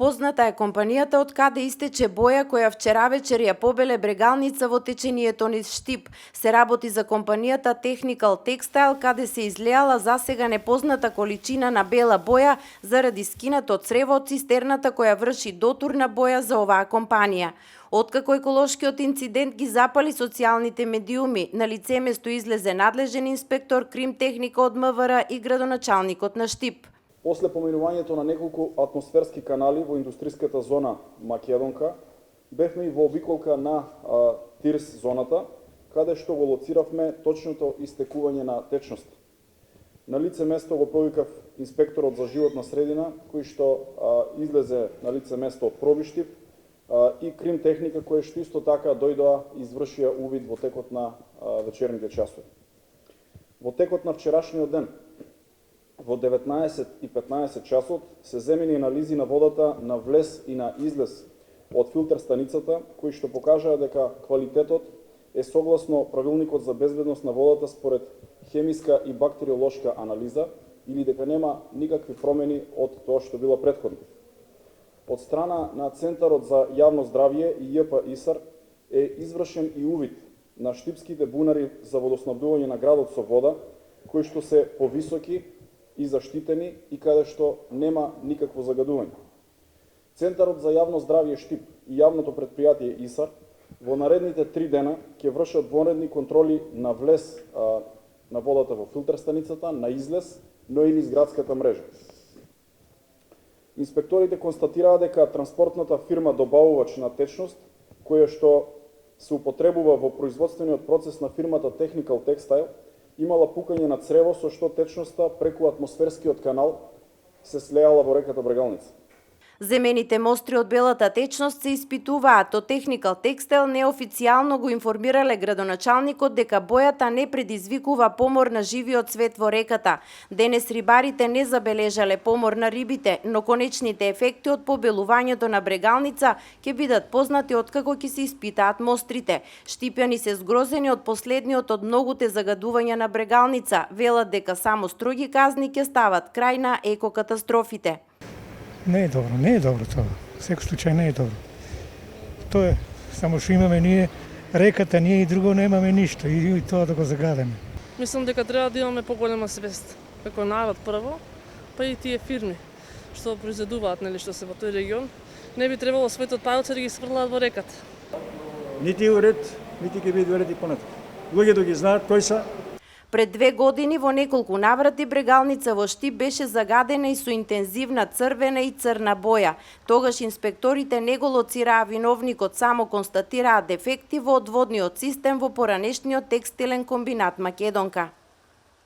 Позната е компанијата од каде истече боја која вчера вечер ја побеле брегалница во течението низ Штип. Се работи за компанијата Technical Textile, каде се излеала засега непозната количина на бела боја заради скинато црево од цистерната која врши дотурна боја за оваа компанија. Откако еколошкиот инцидент ги запали социјалните медиуми, на лице место излезе надлежен инспектор Крим Техника од МВР и градоначалникот на Штип. После поминувањето на неколку атмосферски канали во индустриската зона Македонка, бевме и во обиколка на ТИРС зоната, каде што го лоциравме точното истекување на течност. На лице место го повикав инспекторот за животна средина, кој што излезе на лице место од Пробиштип, и Крим Техника, кој што исто така дојдоа и извршија увид во текот на вечерните часови. Во текот на вчерашниот ден, во 19:15 часот се земени анализи на водата на влез и на излез од филтер станицата, кои што покажаа дека квалитетот е согласно правилникот за безбедност на водата според хемиска и бактериолошка анализа или дека нема никакви промени од тоа што било претходно. Од страна на Центарот за јавно здравје и ЈП ИСАР е извршен и увид на штипските бунари за водоснабдување на градот со вода, кои што се повисоки и заштитени и каде што нема никакво загадување. Центарот за јавно здравје Штип и јавното претпријатие ИСАР во наредните 3 дена ќе вршат вонредни контроли на влез на водата во филтер станицата, на излез, но и низ градската мрежа. Инспекторите констатираа дека транспортната фирма добавувач на течност, која што се употребува во производствениот процес на фирмата Technical Textile, имала пукање на црево со што течноста преку атмосферскиот канал се слеала во реката Брегалница. Земените мостри од белата течност се испитуваат, од Technical Textile неофицијално го информирале градоначалникот дека бојата не предизвикува помор на живиот свет во реката. Денес рибарите не забележале помор на рибите, но конечните ефекти од побелувањето на Брегалница ќе бидат познати откако ќе се испитаат мострите. Штипјани се згрозени од последниот од многуте загадувања на Брегалница, велат дека само строги казни ќе стават крај на екокатастрофите. Не е добро тоа. Секој случај не е добро. Тоа е, само што имаме ние реката, ние и друго немаме ништо и тоа да го загадаме. Мислам дека треба да имаме поголема свест, како народ прво, па и тие фирми што произведуваат, нели, што се во тој регион, не би требало своите отпадоци да ги сврлаат во реката. Нити е уред, нити ќе биде уред и понатаму. Луѓето ги знаат кои се. Пред 2 години во неколку наврати Брегалница во Штип беше загадена и со интензивна црвена и црна боја. Тогаш инспекторите не го лоцираа виновникот, само констатираа дефекти во одводниот систем во поранешниот текстилен комбинат Македонка.